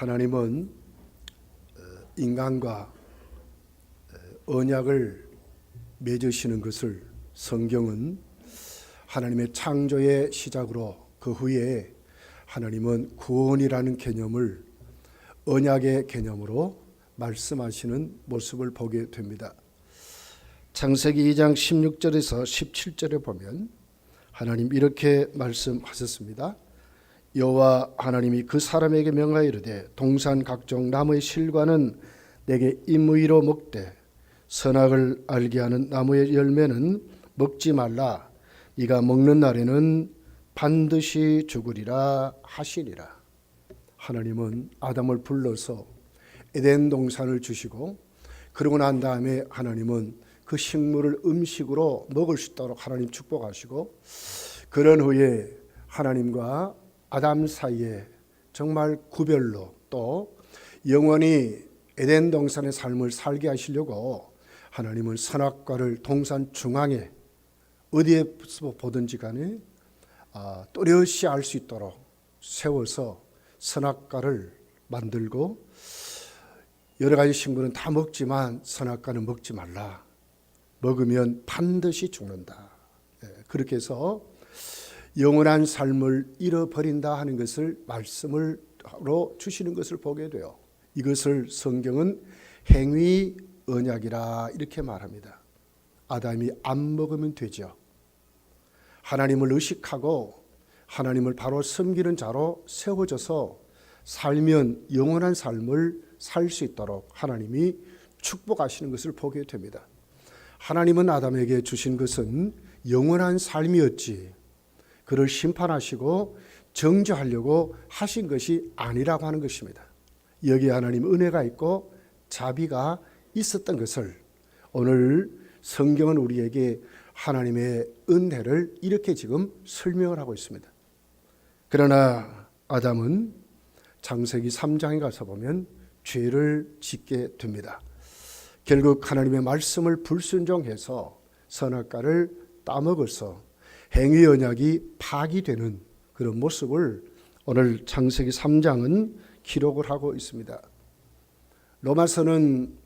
하나님은 인간과 언약을 맺으시는 것을 성경은 하나님의 창조의 시작으로 그 후에 하나님은 구원이라는 개념을 언약의 개념으로 말씀하시는 모습을 보게 됩니다. 창세기 2장 16절에서 17절에 보면 하나님 이렇게 말씀하셨습니다. 여호와 하나님이 그 사람에게 명하여 이르되 동산 각종 나무의 실과는 내게 임의로 먹되 선악을 알게 하는 나무의 열매는 먹지 말라. 네가 먹는 날에는 반드시 죽으리라 하시니라. 하나님은 아담을 불러서 에덴 동산을 주시고 그러고 난 다음에 하나님은 그 식물을 음식으로 먹을 수 있도록 하나님 축복하시고 그런 후에 하나님과 아담 사이에 정말 구별로 또 영원히 에덴 동산의 삶을 살게 하시려고 하나님은 선악과를 동산 중앙에 어디에서 보든지 간에 또렷이 알 수 있도록 세워서 선악과를 만들고 여러 가지 식물은 다 먹지만 선악과는 먹지 말라. 먹으면 반드시 죽는다. 그렇게 해서 영원한 삶을 잃어버린다 하는 것을 말씀으로 주시는 것을 보게 돼요. 이것을 성경은 행위 언약이라 이렇게 말합니다. 아담이 안 먹으면 되죠. 하나님을 의식하고 하나님을 바로 섬기는 자로 세워져서 살면 영원한 삶을 살 수 있도록 하나님이 축복하시는 것을 보게 됩니다. 하나님은 아담에게 주신 것은 영원한 삶이었지 그를 심판하시고 정죄하려고 하신 것이 아니라고 하는 것입니다. 여기에 하나님 은혜가 있고 자비가 있었던 것을 오늘 성경은 우리에게 하나님의 은혜를 이렇게 지금 설명을 하고 있습니다. 그러나 아담은 창세기 3장에 가서 보면 죄를 짓게 됩니다. 결국 하나님의 말씀을 불순종해서 선악과를 따먹어서 행위 언약이 파기되는 그런 모습을 오늘 창세기 3장은 기록을 하고 있습니다.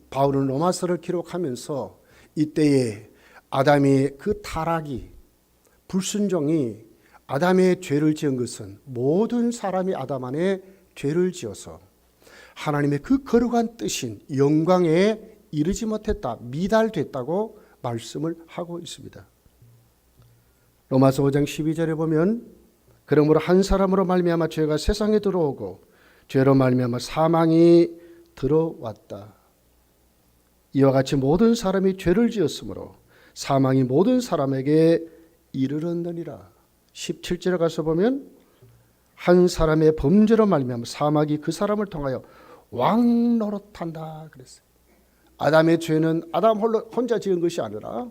바울은 로마서를 기록하면서 이때에 아담의 그 타락이 불순종이 아담의 죄를 지은 것은 모든 사람이 아담 안에 죄를 지어서 하나님의 그 거룩한 뜻인 영광에 이르지 못했다, 미달됐다고 말씀을 하고 있습니다. 로마서 5장 12절에 보면 그러므로 한 사람으로 말미암아 죄가 세상에 들어오고 죄로 말미암아 사망이 들어왔다. 이와 같이 모든 사람이 죄를 지었으므로 사망이 모든 사람에게 이르렀느니라. 17절에 가서 보면 한 사람의 범죄로 말미암아 사망이 그 사람을 통하여 왕노릇한다 그랬어요. 아담의 죄는 아담 혼자 지은 것이 아니라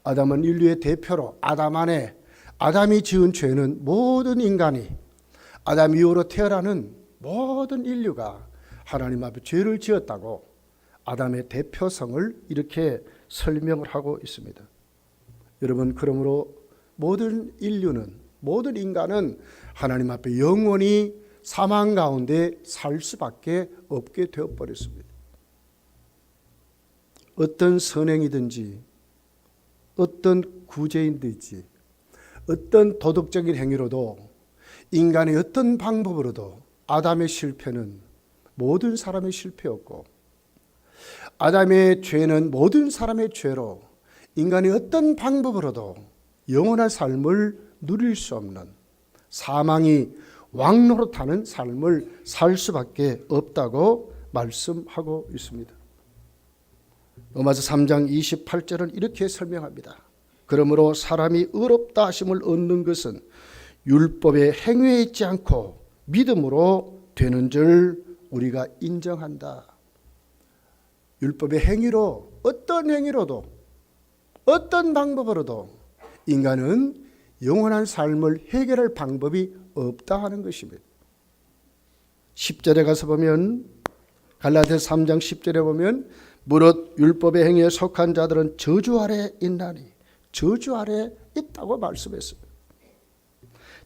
아담은 인류의 대표로 아담 안에 아담이 지은 죄는 모든 인간이 아담 이후로 태어나는 모든 인류가 하나님 앞에 죄를 지었다고 아담의 대표성을 이렇게 설명을 하고 있습니다. 여러분 그러므로 모든 인류는 모든 인간은 하나님 앞에 영원히 사망 가운데 살 수밖에 없게 되어버렸습니다. 어떤 선행이든지 어떤 구제인든지 어떤 도덕적인 행위로도 인간의 어떤 방법으로도 아담의 실패는 모든 사람의 실패였고 아담의 죄는 모든 사람의 죄로 인간의 어떤 방법으로도 영원한 삶을 누릴 수 없는 사망이 왕노릇하는 삶을 살 수밖에 없다고 말씀하고 있습니다. 로마서 3장 28절은 이렇게 설명합니다. 그러므로 사람이 의롭다 하심을 얻는 것은 율법의 행위에 있지 않고 믿음으로 되는 줄 우리가 인정한다. 율법의 행위로 어떤 행위로도 어떤 방법으로도 인간은 영원한 삶을 해결할 방법이 없다 하는 것입니다. 10절에 가서 보면 갈라디아서 3장 10절에 보면 무릇 율법의 행위에 속한 자들은 저주 아래 있나니 저주 아래 있다고 말씀했습니다.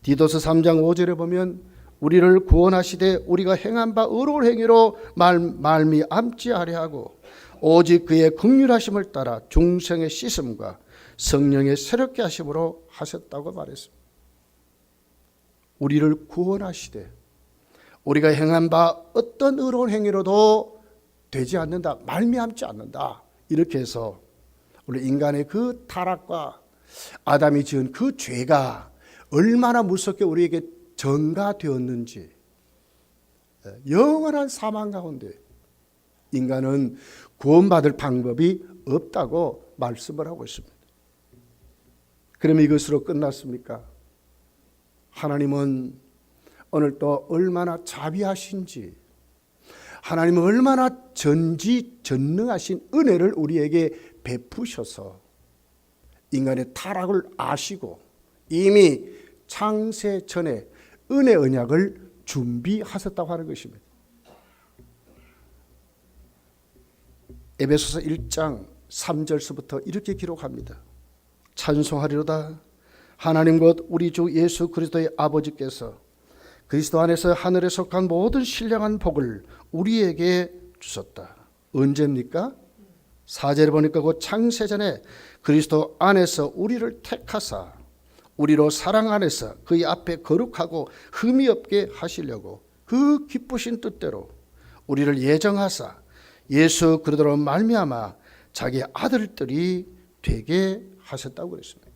디도서 3장 5절에 보면 우리를 구원하시되 우리가 행한 바 의로운 행위로 말미암지 아니하고 오직 그의 긍휼하심을 따라 중생의 씻음과 성령의 새롭게 하심으로 하셨다고 말했습니다. 우리를 구원하시되 우리가 행한 바 어떤 의로운 행위로도 되지 않는다, 말미암지 않는다. 이렇게 해서 우리 인간의 그 타락과 아담이 지은 그 죄가 얼마나 무섭게 우리에게 전가되었는지, 영원한 사망 가운데 인간은 구원받을 방법이 없다고 말씀을 하고 있습니다. 그러면 이것으로 끝났습니까? 하나님은 오늘 또 얼마나 자비하신지, 하나님은 얼마나 전지전능하신 은혜를 우리에게 베푸셔서 인간의 타락을 아시고 이미 창세 전에 은혜 언약을 준비하셨다고 하는 것입니다. 에베소서 1장 3절서부터 이렇게 기록합니다. 찬송하리로다. 하나님 곧 우리 주 예수 그리스도의 아버지께서 그리스도 안에서 하늘에 속한 모든 신령한 복을 우리에게 주셨다. 언제입니까? 4절에 보니까 곧 창세전에 그리스도 안에서 우리를 택하사 우리로 사랑 안에서 그의 앞에 거룩하고 흠이 없게 하시려고 그 기쁘신 뜻대로 우리를 예정하사 예수 그리스도로 말미암아 자기 아들들이 되게 하셨다고 그랬습니다.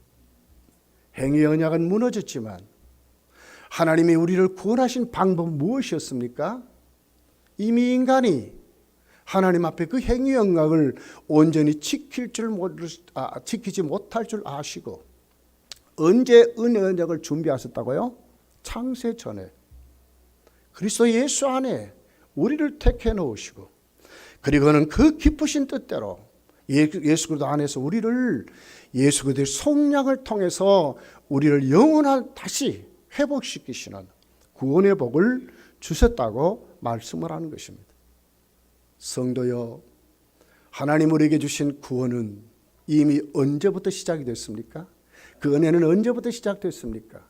행위 언약은 무너졌지만 하나님이 우리를 구원하신 방법은 무엇이었습니까? 이미 인간이 하나님 앞에 그 행위 언약을 온전히 지키지 못할 줄 아시고 언제 은혜 언약을 준비하셨다고요? 창세 전에 그리스도 예수 안에 우리를 택해 놓으시고 그리고는 그 기쁘신 뜻대로 예수 그리스도 안에서 우리를 예수 그리스도의 속량을 통해서 우리를 영원한 다시 회복시키시는 구원의 복을 주셨다고 말씀을 하는 것입니다. 성도여, 하나님 우리에게 주신 구원은 이미 언제부터 시작이 됐습니까? 그 은혜는 언제부터 시작됐습니까?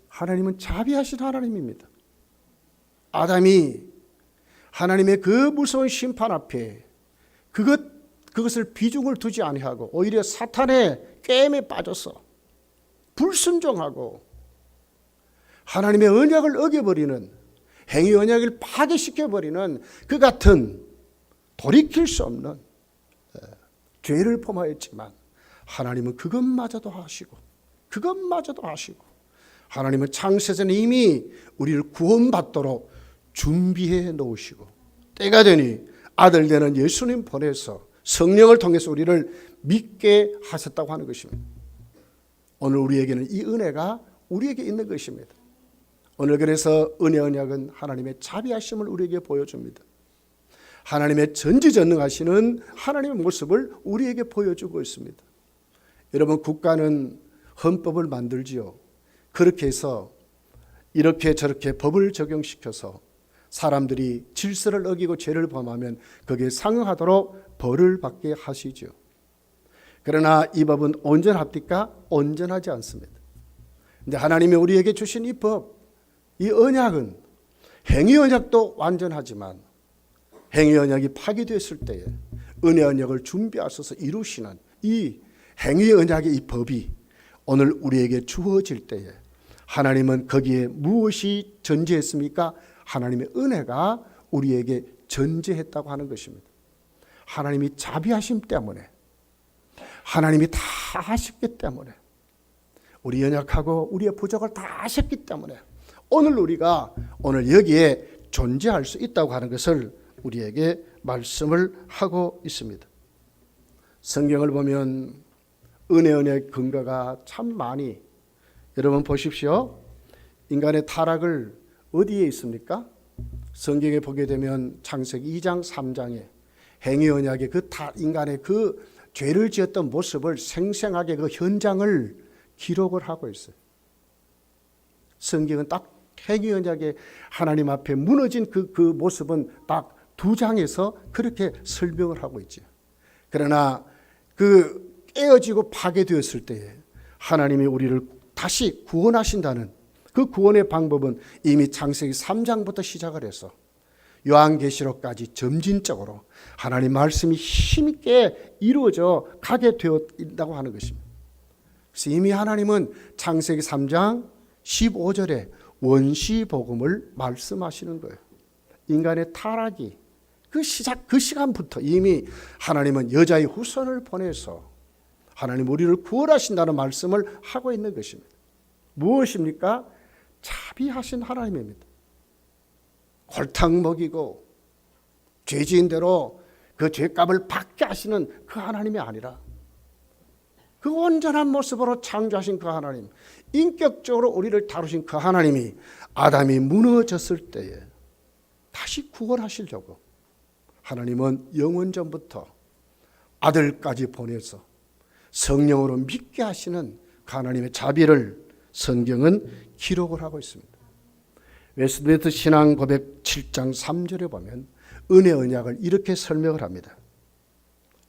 하나님은 자비하신 하나님입니다. 아담이 하나님의 그 무서운 심판 앞에 그것을 비중을 두지 아니하고 오히려 사탄의 게임에 빠져서 불순종하고 하나님의 언약을 어겨버리는 행위 언약을 파괴시켜버리는 그 같은 돌이킬 수 없는 죄를 범하였지만 하나님은 그것마저도 하시고 하나님은 창세전에 이미 우리를 구원받도록 준비해 놓으시고 때가 되니 아들 되는 예수님 보내서 성령을 통해서 우리를 믿게 하셨다고 하는 것입니다. 오늘 우리에게는 이 은혜가 우리에게 있는 것입니다. 오늘 그래서 은혜 언약은 하나님의 자비하심을 우리에게 보여줍니다. 하나님의 전지전능하시는 하나님의 모습을 우리에게 보여주고 있습니다. 여러분, 국가는 헌법을 만들지요. 그렇게 해서 이렇게 저렇게 법을 적용시켜서 사람들이 질서를 어기고 죄를 범하면 거기에 상응하도록 벌을 받게 하시죠. 그러나 이 법은 온전합니까? 온전하지 않습니다. 근데 하나님이 우리에게 주신 이 법, 이 언약은 행위 언약도 완전하지만 행위 언약이 파기됐을 때에 은혜 언약을 준비하셔서 이루시는 이 행위 언약의 이 법이 오늘 우리에게 주어질 때에 하나님은 거기에 무엇이 전제했습니까? 하나님의 은혜가 우리에게 전제했다고 하는 것입니다. 하나님이 자비하심 때문에 하나님이 다 하셨기 때문에 우리 연약하고 우리의 부족을 다 하셨기 때문에 우리가 오늘 여기에 존재할 수 있다고 하는 것을 우리에게 말씀을 하고 있습니다. 성경을 보면 은혜의 근거가 참 많이, 여러분 보십시오. 인간의 타락을 어디에 있습니까? 성경에 보게 되면 창세기 2장 3장에 행위 언약의 인간의 그 죄를 지었던 모습을 생생하게 그 현장을 기록을 하고 있어요. 성경은 딱 행위 언약의 하나님 앞에 무너진 그 모습은 딱 2장에서 그렇게 설명을 하고 있죠. 그러나 깨어지고 파괴되었을 때에 하나님이 우리를 다시 구원하신다는 그 구원의 방법은 이미 창세기 3장부터 시작을 해서 요한계시록까지 점진적으로 하나님 말씀이 힘있게 이루어져 가게 되었다고 하는 것입니다. 그래서 이미 하나님은 창세기 3장 15절에 원시복음을 말씀하시는 거예요. 인간의 타락이 그 시간부터 이미 하나님은 여자의 후손을 보내서 하나님 우리를 구원하신다는 말씀을 하고 있는 것입니다. 무엇입니까? 자비하신 하나님입니다. 골탕 먹이고 죄지인대로 그 죄값을 받게 하시는 그 하나님이 아니라 그 온전한 모습으로 창조하신 그 하나님, 인격적으로 우리를 다루신 그 하나님이 아담이 무너졌을 때에 다시 구원하시려고 하나님은 영원전부터 아들까지 보내서 성령으로 믿게 하시는 그 하나님의 자비를 성경은 기록을 하고 있습니다. 웨스트민스터 신앙 고백 7장 3절에 보면 은혜 언약을 이렇게 설명을 합니다.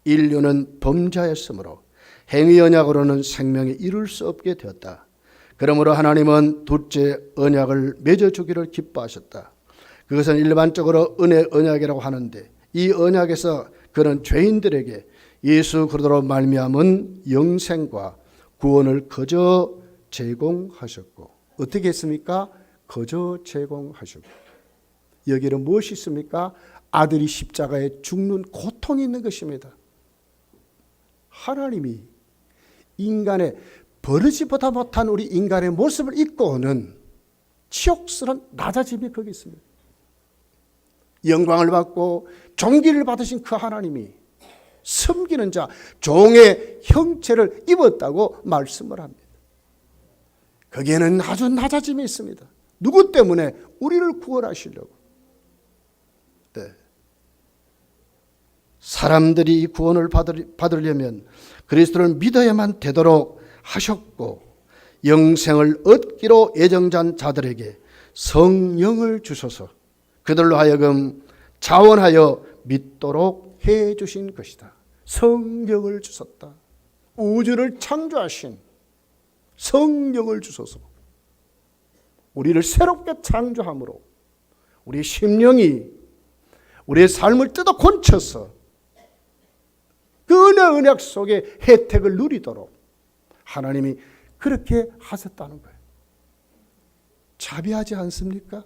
인류는 범죄하였으므로 행위 언약으로는 생명에 이룰 수 없게 되었다. 그러므로 하나님은 둘째 언약을 맺어주기를 기뻐하셨다. 그것은 일반적으로 은혜 언약이라고 하는데 이 언약에서 그는 죄인들에게 예수 그리스도로 말미암은 영생과 구원을 거저 제공하셨고, 어떻게 했습니까? 거저 제공하셨고, 여기는 무엇이 있습니까? 아들이 십자가에 죽는 고통이 있는 것입니다. 하나님이 인간의 버르지보다 못한 우리 인간의 모습을 입고 오는 치욕스러운 낮아짐이 거기 있습니다. 영광을 받고 존귀를 받으신 그 하나님이 섬기는 자, 종의 형체를 입었다고 말씀을 합니다. 거기에는 아주 낮아짐이 있습니다. 누구 때문에? 우리를 구원하시려고. 네. 사람들이 이 구원을 받으려면 그리스도를 믿어야만 되도록 하셨고, 영생을 얻기로 예정한 자들에게 성령을 주셔서 그들로 하여금 자원하여 믿도록 해 주신 것이다. 성령을 주셨다. 우주를 창조하신 성령을 주셔서 우리를 새롭게 창조함으로 우리의 심령이 우리의 삶을 뜯어 고쳐서 그 은혜 언약 속에 혜택을 누리도록 하나님이 그렇게 하셨다는 거예요. 자비하지 않습니까?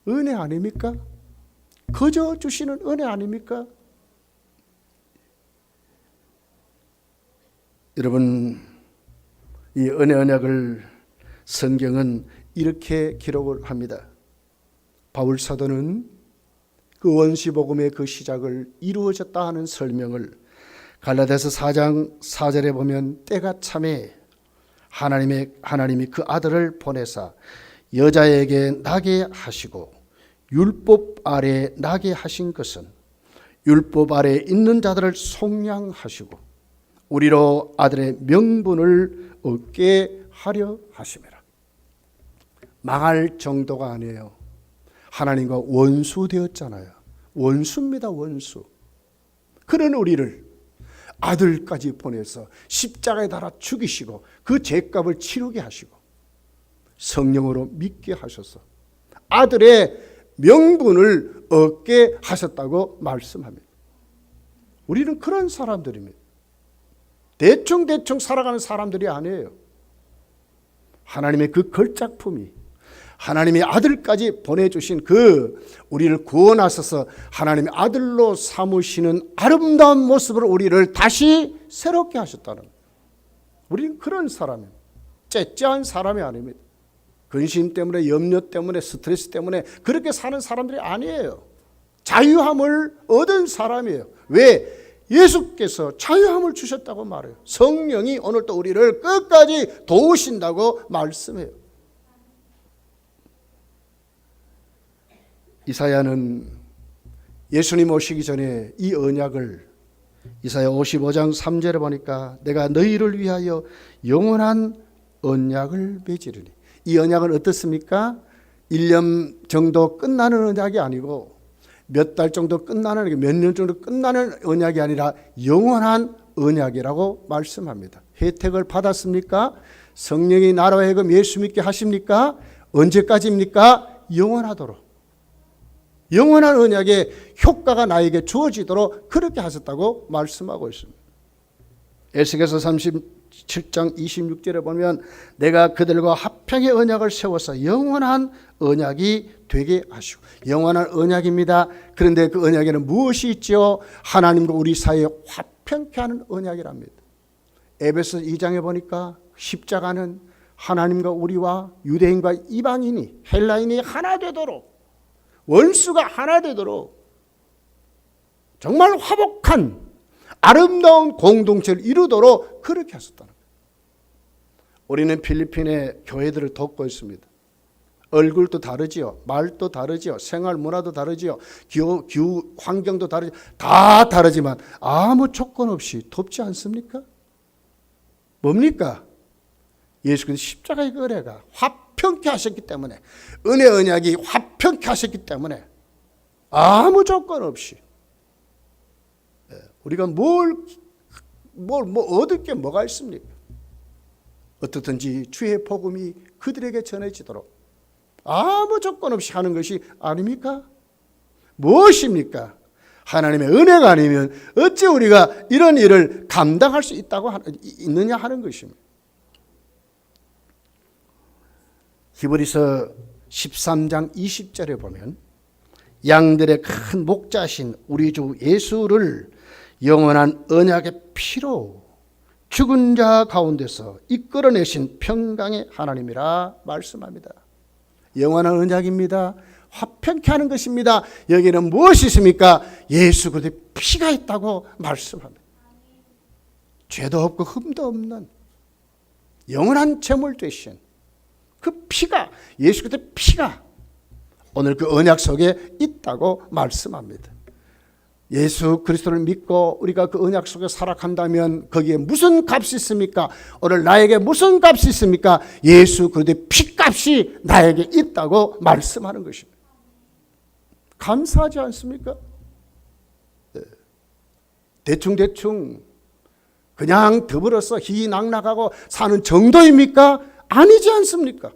은혜 아닙니까? 거저 주시는 은혜 아닙니까? 여러분, 이 은혜 언약을 성경은 이렇게 기록을 합니다. 바울 사도는 그 원시복음의 그 시작을 이루어졌다 하는 설명을 갈라디아서 4장 4절에 보면 때가 참에 하나님이 그 아들을 보내사 여자에게 나게 하시고 율법 아래 나게 하신 것은 율법 아래 있는 자들을 속량하시고 우리로 아들의 명분을 얻게 하려 하심이라. 망할 정도가 아니에요. 하나님과 원수 되었잖아요. 원수입니다, 원수. 그런 우리를 아들까지 보내서 십자가에 달아 죽이시고 그 죄값을 치르게 하시고 성령으로 믿게 하셔서 아들의 명분을 얻게 하셨다고 말씀합니다. 우리는 그런 사람들입니다. 대충 살아가는 사람들이 아니에요. 하나님의 그 걸작품이 하나님의 아들까지 보내주신 그 우리를 구원하셔서 하나님의 아들로 삼으시는 아름다운 모습으로 우리를 다시 새롭게 하셨다는 거예요. 우리는 그런 사람이에요. 째째한 사람이 아닙니다. 근심 때문에, 염려 때문에, 스트레스 때문에 그렇게 사는 사람들이 아니에요. 자유함을 얻은 사람이에요. 왜? 예수께서 자유함을 주셨다고 말해요. 성령이 오늘도 우리를 끝까지 도우신다고 말씀해요. 이사야는 예수님 오시기 전에 이 언약을 이사야 55장 3절에 보니까 내가 너희를 위하여 영원한 언약을 맺으리니, 이 언약은 어떻습니까? 1년 정도 끝나는 언약이 아니고 몇 달 정도 끝나는, 몇 년 정도 끝나는 언약이 아니라 영원한 언약이라고 말씀합니다. 혜택을 받았습니까? 성령이 나로 하여금 예수 믿게 하십니까? 언제까지입니까? 영원하도록. 영원한 언약의 효과가 나에게 주어지도록 그렇게 하셨다고 말씀하고 있습니다. 에스겔서 37장 26절에 보면 내가 그들과 화평의 언약을 세워서 영원한 언약이 되게 하시고, 영원한 언약입니다. 그런데 그 언약에는 무엇이 있죠? 하나님과 우리 사이에 화평케 하는 언약이랍니다. 에베소 2장에 보니까 십자가는 하나님과 우리와 유대인과 이방인이, 헬라인이 하나 되도록, 원수가 하나 되도록 정말 화목한 아름다운 공동체를 이루도록 그렇게 하셨다는 거예요. 우리는 필리핀의 교회들을 돕고 있습니다. 얼굴도 다르지요, 말도 다르지요, 생활 문화도 다르지요, 기후 환경도 다르지요. 다 다르지만 아무 조건 없이 돕지 않습니까? 뭡니까? 예수 그리스도 십자가의 그 은혜가 화평케 하셨기 때문에, 은혜 언약이 화평케 하셨기 때문에 아무 조건 없이 우리가 뭐 얻을 게 뭐가 있습니까? 어떻든지 주의 복음이 그들에게 전해지도록 아무 조건 없이 하는 것이 아닙니까? 무엇입니까? 하나님의 은혜가 아니면 어찌 우리가 이런 일을 감당할 수 있느냐 하는 것입니다. 히브리서 13장 20절에 보면 양들의 큰 목자신 우리 주 예수를 영원한 언약의 피로 죽은 자 가운데서 이끌어내신 평강의 하나님이라 말씀합니다. 영원한 언약입니다. 화평케 하는 것입니다. 여기는 무엇이 있습니까? 예수 그리스도의 피가 있다고 말씀합니다. 죄도 없고 흠도 없는 영원한 제물 되신 그 피가, 예수 그리스도의 피가 오늘 그 언약 속에 있다고 말씀합니다. 예수 그리스도를 믿고 우리가 그 언약 속에 살아간다면 거기에 무슨 값이 있습니까? 오늘 나에게 무슨 값이 있습니까? 예수 그리스도의 피값이 나에게 있다고 말씀하는 것입니다. 감사하지 않습니까? 대충 그냥 더불어서 희희낙낙하고 사는 정도입니까? 아니지 않습니까?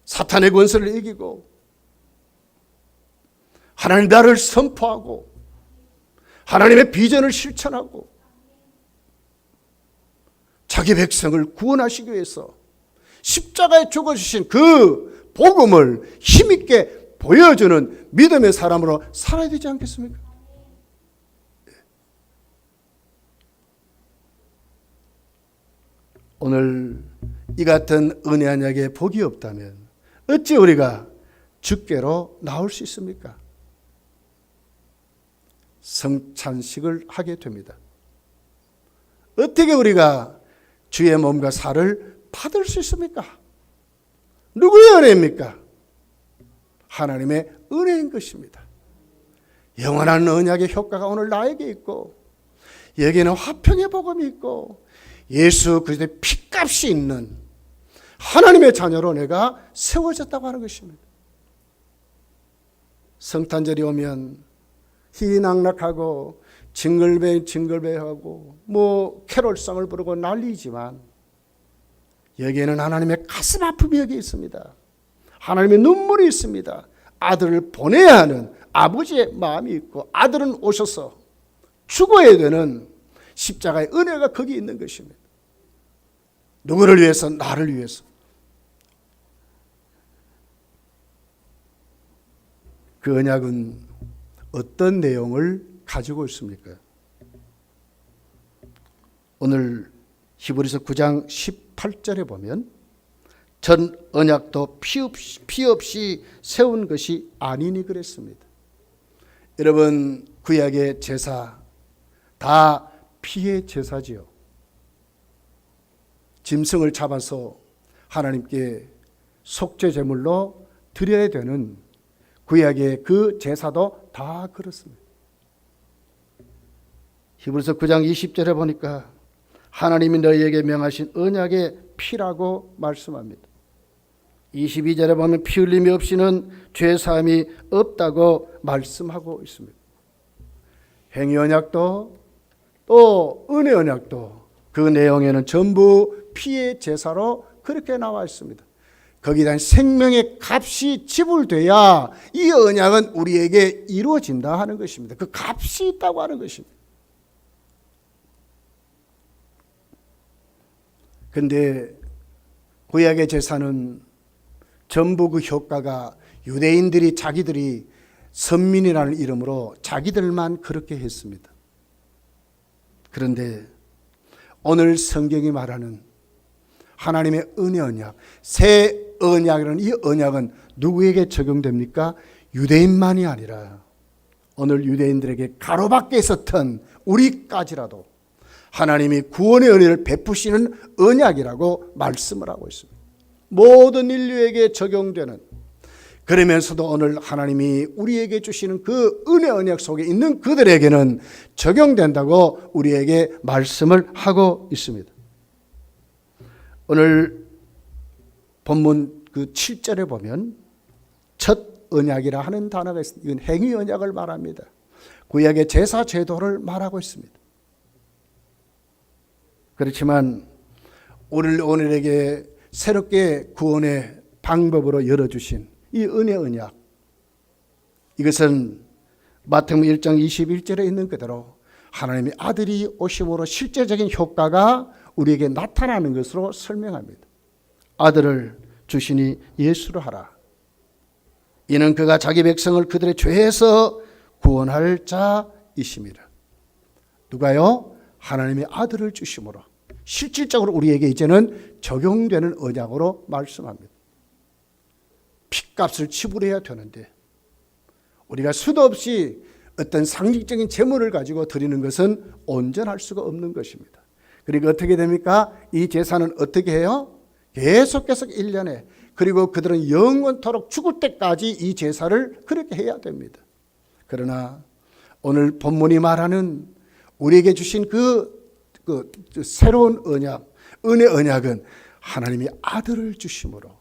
사탄의 권세를 이기고 하나님 나라를 선포하고 하나님의 비전을 실천하고 자기 백성을 구원하시기 위해서 십자가에 죽어주신 그 복음을 힘있게 보여주는 믿음의 사람으로 살아야 되지 않겠습니까? 오늘 이 같은 은혜 언약에 복이 없다면 어찌 우리가 주께로 나올 수 있습니까? 성찬식을 하게 됩니다. 어떻게 우리가 주의 몸과 살을 받을 수 있습니까? 누구의 은혜입니까? 하나님의 은혜인 것입니다. 영원한 언약의 효과가 오늘 나에게 있고 여기에는 화평의 복음이 있고 예수 그리스도의 피값이 있는 하나님의 자녀로 내가 세워졌다고 하는 것입니다. 성탄절이 오면 희낙낙하고 징글벨하고 캐롤성을 부르고 난리지만 여기에는 하나님의 가슴 아픔이 여기 있습니다. 하나님의 눈물이 있습니다. 아들을 보내야 하는 아버지의 마음이 있고 아들은 오셔서 죽어야 되는 십자가의 은혜가 거기 있는 것입니다. 누구를 위해서? 나를 위해서. 그 언약은 어떤 내용을 가지고 있습니까? 오늘 히브리서 9장 18절에 보면 전 언약도 피 없이 세운 것이 아니니 그랬습니다. 여러분 구약의 제사 다 피의 제사지요. 짐승을 잡아서 하나님께 속죄 제물로 드려야 되는 구약의 그 제사도 다 그렇습니다. 히브리서 9장 20절에 보니까 하나님이 너희에게 명하신 언약의 피라고 말씀합니다. 22절에 보면 피 흘림이 없이는 죄 사함이 없다고 말씀하고 있습니다. 행위 언약도 또 은혜 언약도 그 내용에는 전부 피의 제사로 그렇게 나와 있습니다. 거기에 대한 생명의 값이 지불돼야 이 언약은 우리에게 이루어진다 하는 것입니다. 그 값이 있다고 하는 것입니다. 그런데 구약의 제사는 전부 그 효과가 유대인들이 자기들이 선민이라는 이름으로 자기들만 그렇게 했습니다. 그런데 오늘 성경이 말하는 하나님의 은혜 언약, 새 언약이라는 이 언약은 누구에게 적용됩니까? 유대인만이 아니라 오늘 유대인들에게 가로밖에 있었던 우리까지라도 하나님이 구원의 은혜를 베푸시는 언약이라고 말씀을 하고 있습니다. 모든 인류에게 적용되는, 그러면서도 오늘 하나님이 우리에게 주시는 그 은혜 언약 속에 있는 그들에게는 적용된다고 우리에게 말씀을 하고 있습니다. 오늘 본문 그 7절에 보면 첫 언약이라 하는 단어가 있습니다. 이건 행위 언약을 말합니다. 구약의 제사 제도를 말하고 있습니다. 그렇지만 오늘에게 새롭게 구원의 방법으로 열어주신 이 은혜 언약, 이것은 마태복음 1장 21절에 있는 그대로 하나님의 아들이 오심으로 실제적인 효과가 우리에게 나타나는 것으로 설명합니다. 아들을 주시니 예수로 하라. 이는 그가 자기 백성을 그들의 죄에서 구원할 자이심이라. 누가요? 하나님의 아들을 주심으로 실질적으로 우리에게 이제는 적용되는 언약으로 말씀합니다. 핏값을 지불해야 되는데 우리가 수도 없이 어떤 상징적인 재물을 가지고 드리는 것은 온전할 수가 없는 것입니다. 그러니까 어떻게 됩니까? 이 제사는 어떻게 해요? 계속 1년에, 그리고 그들은 영원토록 죽을 때까지 이 제사를 그렇게 해야 됩니다. 그러나 오늘 본문이 말하는 우리에게 주신 그 새로운 언약, 은혜 언약은 하나님이 아들을 주심으로,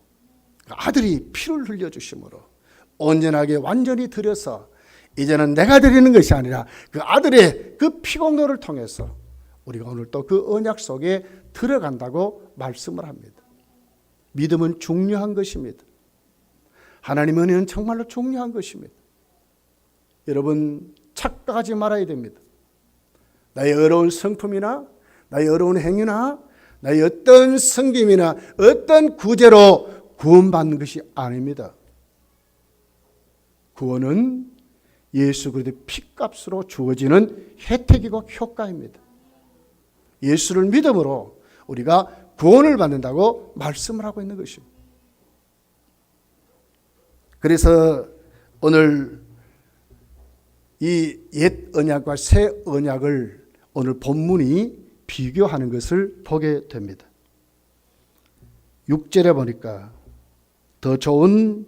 아들이 피를 흘려주심으로 온전하게 완전히 드려서 이제는 내가 드리는 것이 아니라 그 아들의 그 피공로를 통해서 우리가 오늘 또 그 언약 속에 들어간다고 말씀을 합니다. 믿음은 중요한 것입니다. 하나님의 은혜는 정말로 중요한 것입니다. 여러분 착각하지 말아야 됩니다. 나의 어려운 성품이나 나의 어려운 행위나 나의 어떤 섬김이나 어떤 구제로 구원받는 것이 아닙니다. 구원은 예수 그리스도의 피값으로 주어지는 혜택이고 효과입니다. 예수를 믿음으로 우리가 구원을 받는다고 말씀을 하고 있는 것입니다. 그래서 오늘 이 옛 언약과 새 언약을 오늘 본문이 비교하는 것을 보게 됩니다. 6절에 보니까 더 좋은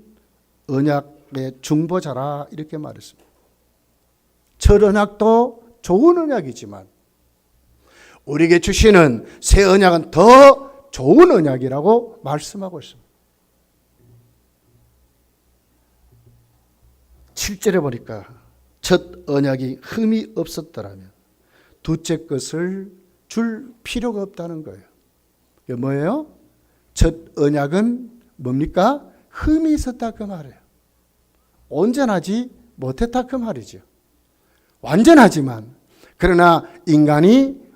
언약의 중보자라 이렇게 말했습니다. 첫 언약도 좋은 언약이지만 우리에게 주시는 새 언약은 더 좋은 언약이라고 말씀하고 있습니다. 7절에 보니까 첫 언약이 흠이 없었더라면 둘째 것을 줄 필요가 없다는 거예요. 이게 뭐예요? 첫 언약은 뭡니까? 흠이 있었다 그 말이에요. 온전하지 못했다 그 말이죠. 완전하지만 그러나 인간이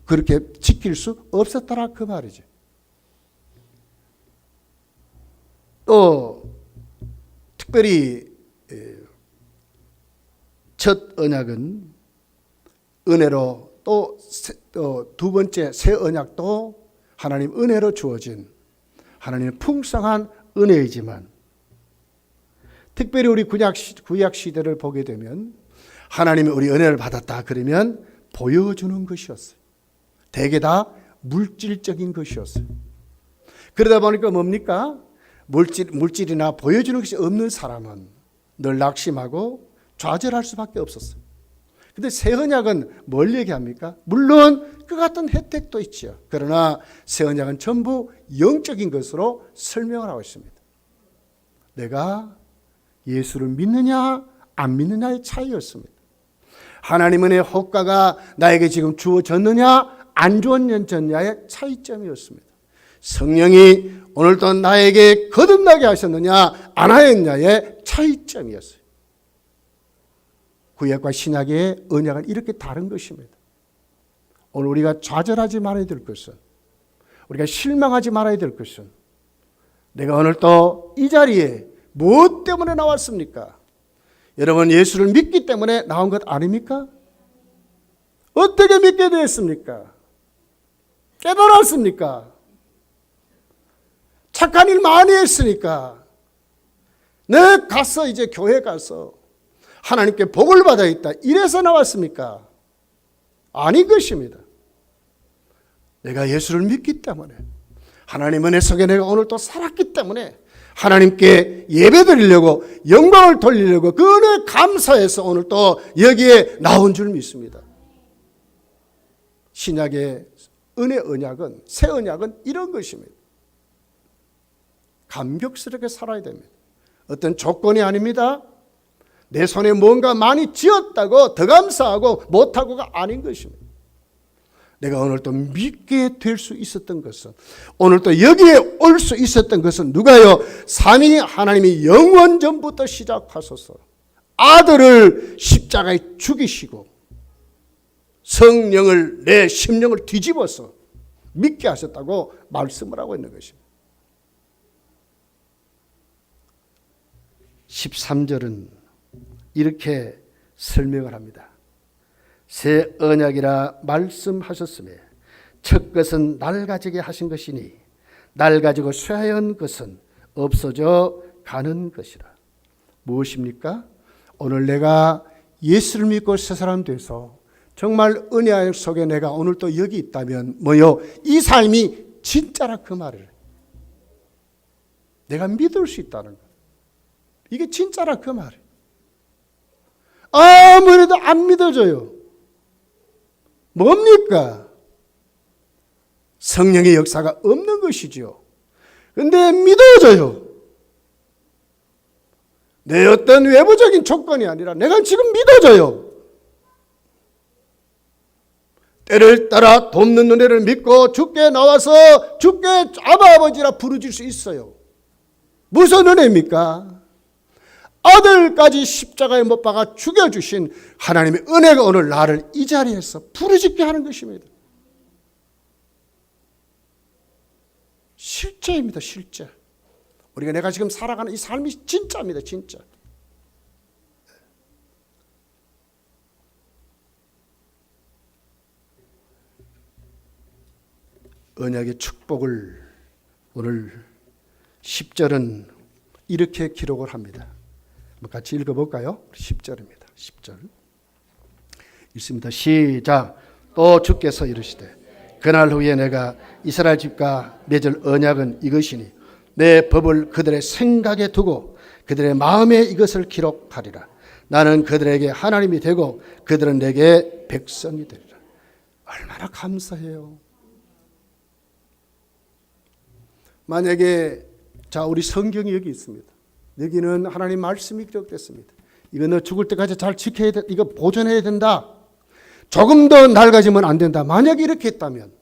그렇게 지킬 수 없었더라 그 말이죠. 또 특별히 첫 언약은 은혜로, 또 두 번째 새 언약도 하나님 은혜로 주어진 하나님의 풍성한 은혜이지만 특별히 우리 구약 시대를 보게 되면 하나님이 우리 은혜를 받았다 그러면 보여주는 것이었어요. 대개 다 물질적인 것이었어요. 그러다 보니까 뭡니까? 물질이나 보여주는 것이 없는 사람은 늘 낙심하고 좌절할 수밖에 없었어요. 근데 새 언약은 뭘 얘기합니까? 물론 그 같은 혜택도 있죠. 그러나 새 언약은 전부 영적인 것으로 설명을 하고 있습니다. 내가 예수를 믿느냐 안 믿느냐의 차이였습니다. 하나님 은혜의 효과가 나에게 지금 주어졌느냐 안 주어졌느냐의 차이점이었습니다. 성령이 오늘도 나에게 거듭나게 하셨느냐 안 하였느냐의 차이점이었어요. 구약과 신약의 언약은 이렇게 다른 것입니다. 오늘 우리가 좌절하지 말아야 될 것은, 우리가 실망하지 말아야 될 것은, 내가 오늘 또 이 자리에 무엇 때문에 나왔습니까? 여러분, 예수를 믿기 때문에 나온 것 아닙니까? 어떻게 믿게 되었습니까? 깨달았습니까? 착한 일 많이 했으니까. 내 가서 이제 교회 가서 하나님께 복을 받아 있다. 이래서 나왔습니까? 아닌 것입니다. 내가 예수를 믿기 때문에, 하나님 은혜 속에 내가 오늘 또 살았기 때문에 하나님께 예배 드리려고, 영광을 돌리려고 그 은혜 감사해서 오늘 또 여기에 나온 줄 믿습니다. 신약의 은혜 언약은, 새 언약은 이런 것입니다. 감격스럽게 살아야 됩니다. 어떤 조건이 아닙니다. 내 손에 뭔가 많이 쥐었다고 더 감사하고 못하고가 아닌 것입니다. 내가 오늘 또 믿게 될 수 있었던 것은, 오늘 또 여기에 올 수 있었던 것은 누가요? 삼위 하나님이 영원 전부터 시작하셔서 아들을 십자가에 죽이시고 성령을, 내 심령을 뒤집어서 믿게 하셨다고 말씀을 하고 있는 것입니다. 13절은 이렇게 설명을 합니다. 새 언약이라 말씀하셨으며 첫 것은 낡아지게 하신 것이니 낡아지고 쇠하연 것은 없어져 가는 것이라. 무엇입니까? 오늘 내가 예수를 믿고 새 사람 돼서 정말 은혜 속에 내가 오늘 또 여기 있다면 뭐요? 이 삶이 진짜라, 그 말을 내가 믿을 수 있다는 거. 이게 진짜라, 그 말이에요. 아무래도 안 믿어져요. 뭡니까? 성령의 역사가 없는 것이죠. 근데 믿어져요. 내 어떤 외부적인 조건이 아니라 내가 지금 믿어져요. 때를 따라 돕는 은혜를 믿고 주께 나와서 주께 아바 아버지라 부르질 수 있어요. 무슨 은혜입니까? 아들까지 십자가에 못 박아 죽여주신 하나님의 은혜가 오늘 나를 이 자리에서 부르짖게 하는 것입니다. 실제입니다. 실제. 우리가 내가 지금 살아가는 이 삶이 진짜입니다. 진짜. 언약의 축복을 오늘 10절은 이렇게 기록을 합니다. 같이 읽어볼까요? 10절입니다. 10절 읽습니다. 시작. 또 주께서 이르시되 그날 후에 내가 이스라엘 집과 맺을 언약은 이것이니 내 법을 그들의 생각에 두고 그들의 마음에 이것을 기록하리라. 나는 그들에게 하나님이 되고 그들은 내게 백성이 되리라. 얼마나 감사해요. 만약에 자, 우리 성경이 여기 있습니다. 여기는 하나님 말씀이 기록됐습니다. 이거 너 죽을 때까지 잘 지켜야 돼. 이거 보존해야 된다. 조금 더 낡아지면 안 된다. 만약에 이렇게 했다면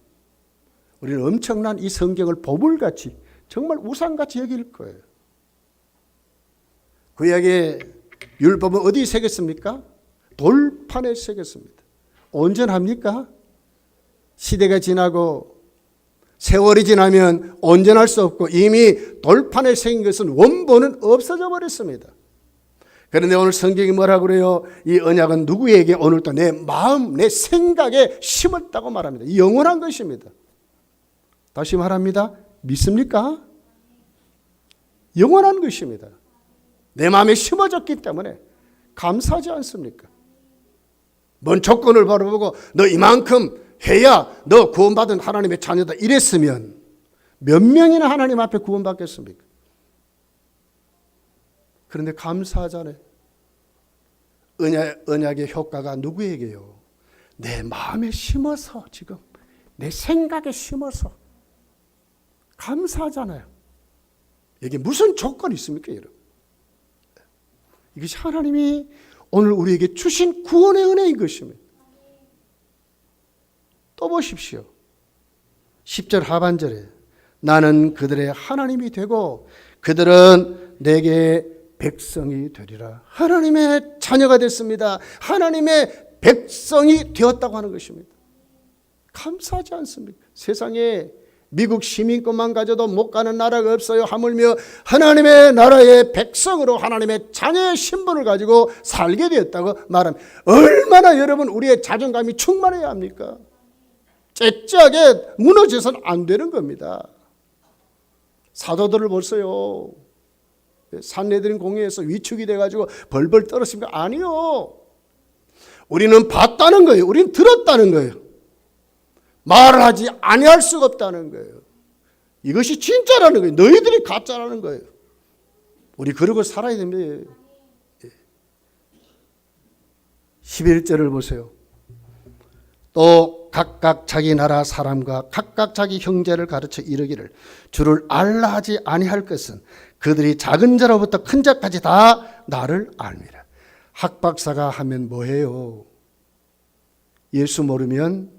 우리는 엄청난 이 성경을 보물같이, 정말 우상같이 여길 거예요. 구약의 율법은 어디 새겼습니까? 돌판에 새겼습니다. 온전합니까? 시대가 지나고 세월이 지나면 온전할 수 없고 이미 돌판에 새긴 것은 원본은 없어져 버렸습니다. 그런데 오늘 성경이 뭐라고 그래요? 이 언약은 누구에게 오늘 또 내 마음, 내 생각에 심었다고 말합니다. 영원한 것입니다. 다시 말합니다. 믿습니까? 영원한 것입니다. 내 마음에 심어졌기 때문에 감사하지 않습니까? 뭔 조건을 바라보고 너 이만큼 해야 너 구원받은 하나님의 자녀다 이랬으면 몇 명이나 하나님 앞에 구원받겠습니까? 그런데 감사하잖아요. 언약의 효과가 누구에게요? 내 마음에 심어서, 지금 내 생각에 심어서 감사하잖아요. 이게 무슨 조건이 있습니까, 여러분? 이것이 하나님이 오늘 우리에게 주신 구원의 은혜인 것입니다. 또 보십시오. 10절 하반절에 나는 그들의 하나님이 되고 그들은 내게 백성이 되리라. 하나님의 자녀가 됐습니다. 하나님의 백성이 되었다고 하는 것입니다. 감사하지 않습니까? 세상에 미국 시민권만 가져도 못 가는 나라가 없어요. 하물며 하나님의 나라의 백성으로 하나님의 자녀의 신분을 가지고 살게 되었다고 말하면 얼마나 여러분 우리의 자존감이 충만해야 합니까? 째째하게 무너져서는 안 되는 겁니다. 사도들을 보세요. 산헤드린 공회에서 위축이 돼가지고 벌벌 떨었습니까? 아니요. 우리는 봤다는 거예요. 우리는 들었다는 거예요. 말을 하지 아니할 수가 없다는 거예요. 이것이 진짜라는 거예요. 너희들이 가짜라는 거예요. 우리 그러고 살아야 됩니다. 11절을 보세요. 또 각각 자기 나라 사람과 각각 자기 형제를 가르쳐 이르기를 주를 알라 하지 아니할 것은 그들이 작은 자로부터 큰 자까지 다 나를 알미라. 학박사가 하면 뭐해요? 예수 모르면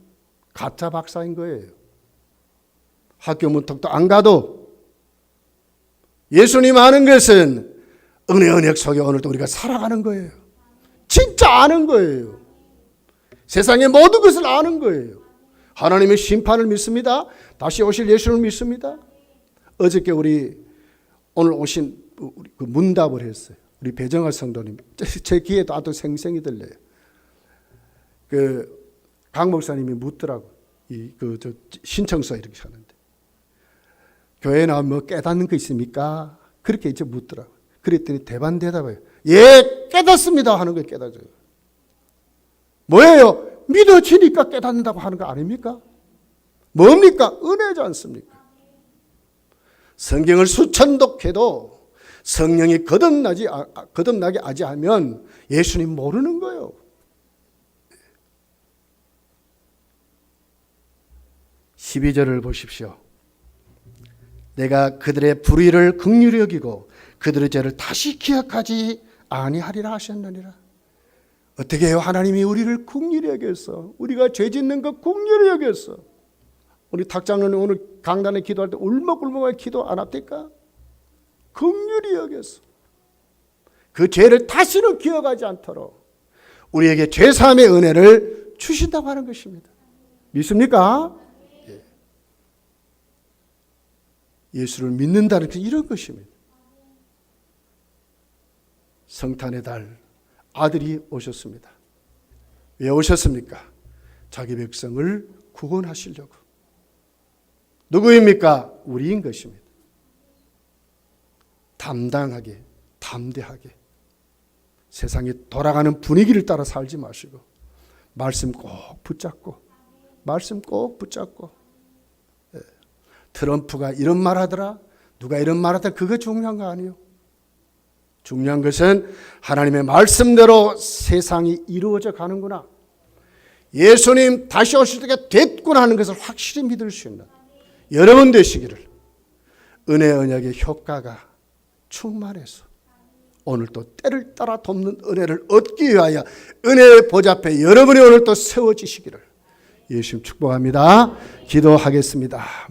가짜 박사인 거예요. 학교 문턱도 안 가도 예수님 아는 것은 은혜 언약 속에 오늘도 우리가 살아가는 거예요. 진짜 아는 거예요. 세상의 모든 것을 아는 거예요. 하나님의 심판을 믿습니다. 다시 오실 예수를 믿습니다. 어저께 오늘 오신 그 문답을 했어요. 우리 배정할 성도님. 제 귀에도 아주 생생히 들려요. 강 목사님이 묻더라고. 신청서 이렇게 하는데. 교회 나오면 뭐 깨닫는 거 있습니까? 그렇게 이제 묻더라고. 그랬더니 대반 대답해요. 예, 깨닫습니다 하는 거 깨닫어요. 뭐예요? 믿어지니까 깨닫는다고 하는 거 아닙니까? 뭡니까? 은혜지 않습니까? 성경을 수천독해도 성령이 거듭나게 하지 않으면 예수님 모르는 거예요. 12절을 보십시오. 내가 그들의 불의를 긍휼히 여기고 그들의 죄를 다시 기억하지 아니하리라 하셨느니라. 어떻게 해요? 하나님이 우리를 긍휼히 여겼어. 우리가 죄 짓는 거 긍휼히 여겼어. 우리 탁장로님 오늘 강단에 기도할 때 울먹울먹하게 기도 안 합니까? 긍휼히 여겼어. 그 죄를 다시는 기억하지 않도록 우리에게 죄사함의 은혜를 주신다고 하는 것입니다. 믿습니까? 예수를 믿는다는 게 이런 것입니다. 성탄의 달 아들이 오셨습니다. 왜 오셨습니까? 자기 백성을 구원하시려고. 누구입니까? 우리인 것입니다. 담당하게, 담대하게 세상이 돌아가는 분위기를 따라 살지 마시고 말씀 꼭 붙잡고 트럼프가 이런 말 하더라, 누가 이런 말 하더라, 그거 중요한 거 아니에요. 중요한 것은 하나님의 말씀대로 세상이 이루어져 가는구나, 예수님 다시 오실 때가 됐구나 하는 것을 확실히 믿을 수 있는 여러분 되시기를, 은혜 언약의 효과가 충만해서 오늘 또 때를 따라 돕는 은혜를 얻기 위하여 은혜의 보좌 앞에 여러분이 오늘 또 세워지시기를 예수님 축복합니다. 기도하겠습니다.